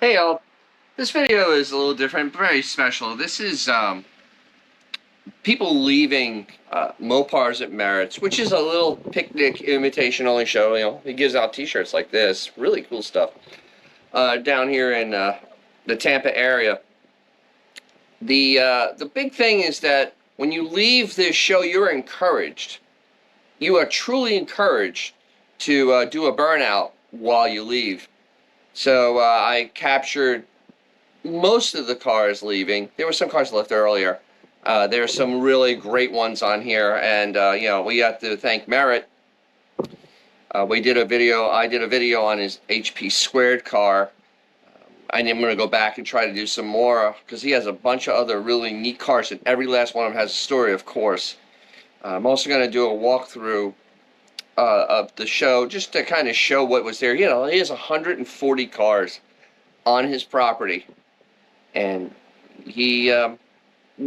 Hey y'all, this video is a little different, very special. This is people leaving MoPars at Merrit's, which is a little picnic invitation only show. You know, he gives out t-shirts like this, really cool stuff, down here in the Tampa area. The big thing is that when you leave this show, you're encouraged. You are truly encouraged to do a burnout while you leave. So I captured most of the cars leaving. There were some cars left earlier. There are some really great ones on here, and you know, we have to thank Merrit. I did a video on his HP squared car. I'm going to go back and try to do some more because he has a bunch of other really neat cars, and every last one of them has a story, of course. I'm also going to do a walkthrough of the show just to kind of show what was there. You know, he has 140 cars on his property, and we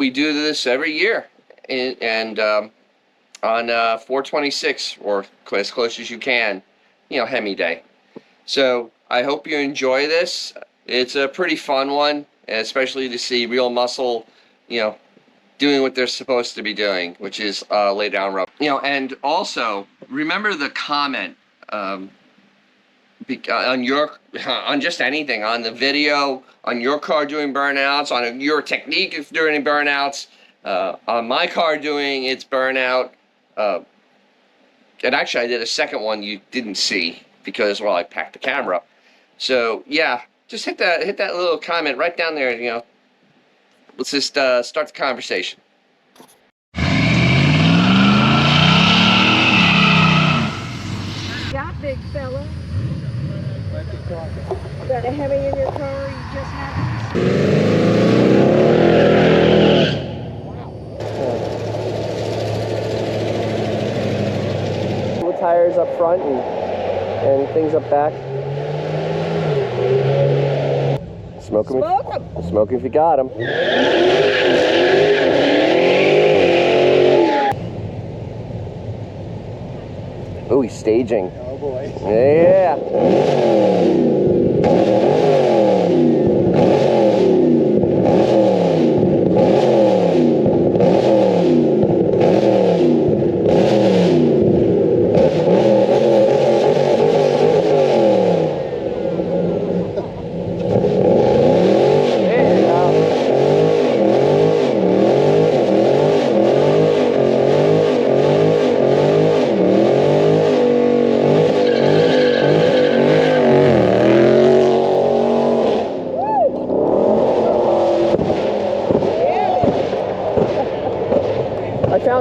do this every year, and on 426, or as close as you can, you know, Hemi Day. So I hope you enjoy this. It's a pretty fun one, especially to see real muscle, you know, doing what they're supposed to be doing, which is lay down rope. You know, and also remember the comment on just anything, on the video, on your car doing burnouts, on your technique of doing burnouts, on my car doing its burnout. And actually I did a second one you didn't see because, well, I packed the camera up. So yeah, just hit that little comment right down there, you know. Let's just start the conversation. Yeah, big fella. Got a Hemi in your car, you just had Little tires up front and things up back. Smoke them. Smoke if you got them. Oh, he's staging. Oh boy. Yeah.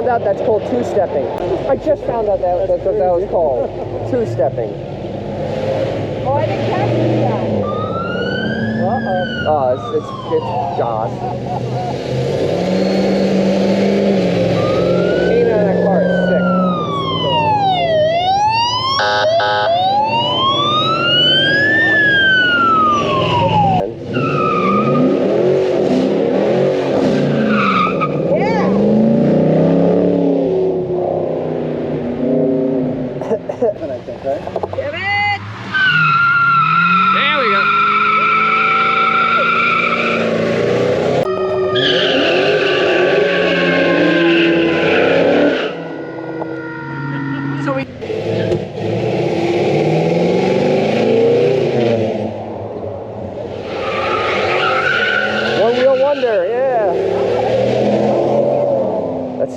That's called two-stepping. I just found out that's what that was called. Two-stepping. Oh, I didn't catch that. Uh-oh. Oh, it's Gause. The paint on that car is sick.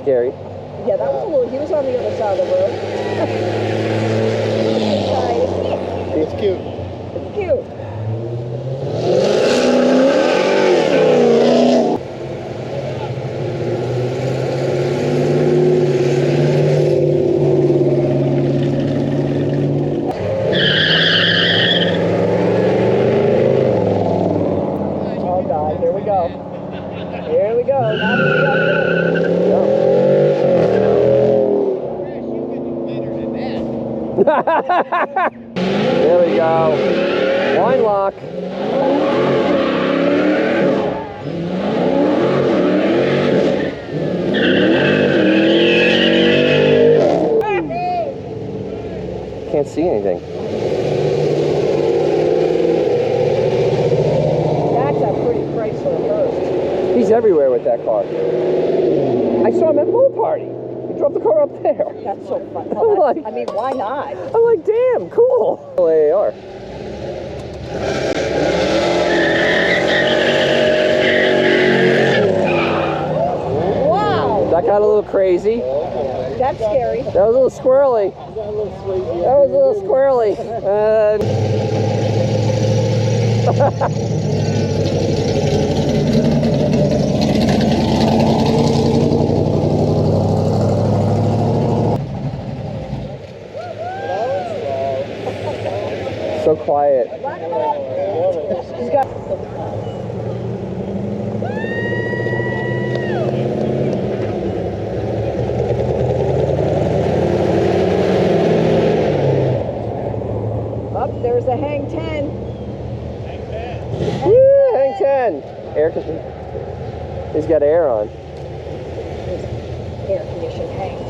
Scary. Yeah, that was a little, he was on the other side of the road. It's cute. It's cute. Oh God, here we go. Here we go. Now we go. There we go. Line lock. Can't see anything. with that car. I saw him at MoPar. He drove the car up there. That's so fun. I'm Well, like, I mean, why not? I'm like, damn, cool. AAR. Wow. That got a little crazy. That's scary. That was a little squirrely. That was a little squirrely. So quiet. He's got. Up there's a hang 10. Woo, hang 10. Air conditioning. He's got air on. Air conditioned hang 10.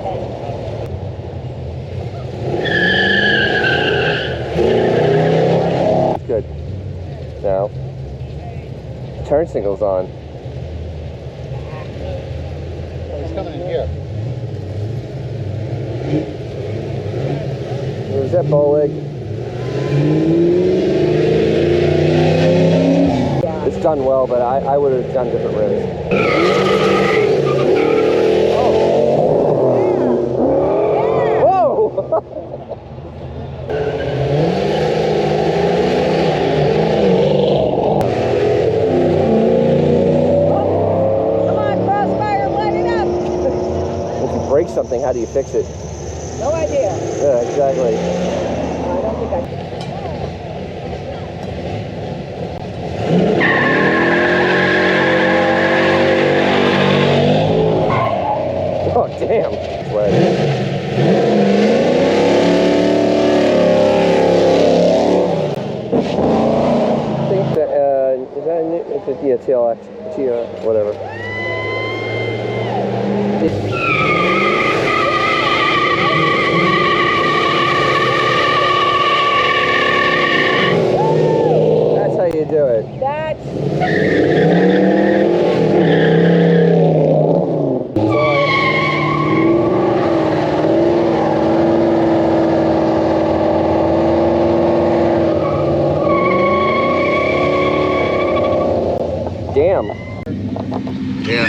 Good. Now, turn signal's on. Oh, he's coming in here. Where's that bow leg? It's done well, but I would have done different rims. Oh. Whoa! Come on, Crossfire, let it up. If you break something, how do you fix it? No idea. Yeah, exactly. I don't think I can. Oh, damn. That's what I think that, is that a new, it's a TLX, whatever. That's how you do it. That's. Damn. Yeah.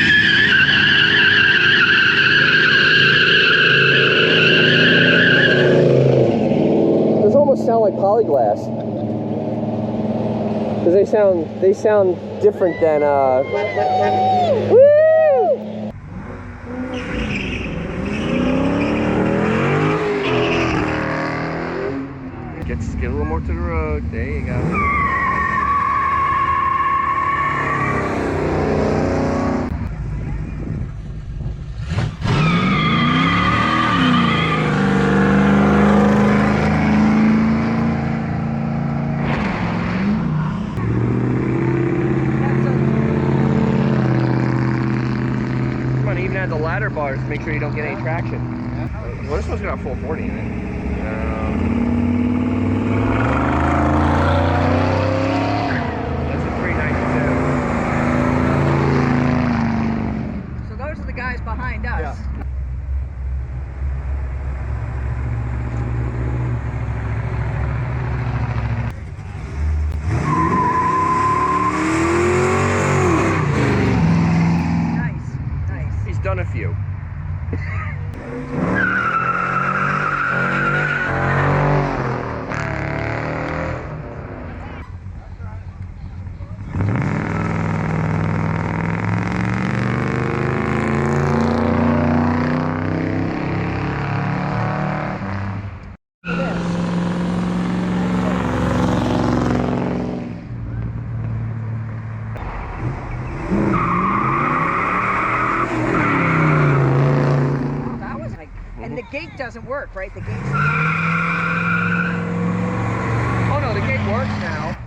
Those almost sound like polyglass. Because they sound different than Woo! Get a little more to the road. There you go. Even at the ladder bars, make sure you don't get any traction. Well, this one's got a full 40 in it. That's a 392. So those are the guys behind us. Yeah. Done a few. And the gate doesn't work, right? The gate's... Oh no, the gate works now.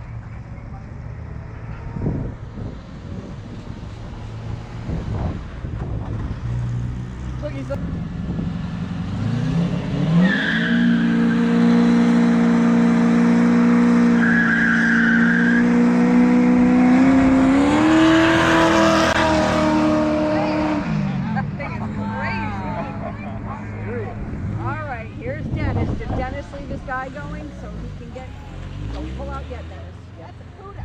Look, he's... out yet, Dennis. That's a Cuda.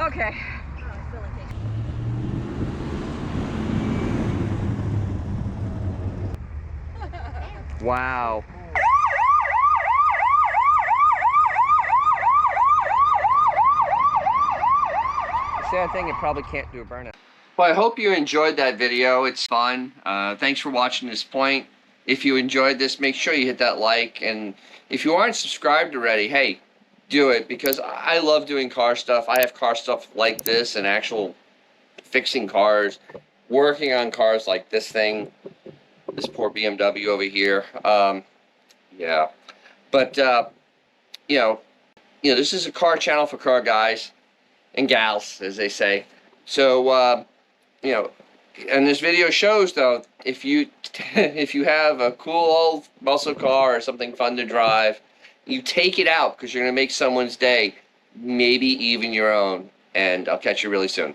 Okay. Wow. Sad thing, it probably can't do a burnout. Well, I hope you enjoyed that video. It's fun. Thanks for watching this point. If you enjoyed this, make sure you hit that like. And if you aren't subscribed already, hey, do it, because I love doing car stuff. I have car stuff like this and actual fixing cars, working on cars like this thing, this poor BMW over here. Yeah. But, this is a car channel for car guys and gals, as they say. So, and this video shows, though, if you have a cool old muscle car or something fun to drive, you take it out because you're going to make someone's day, maybe even your own. And I'll catch you really soon.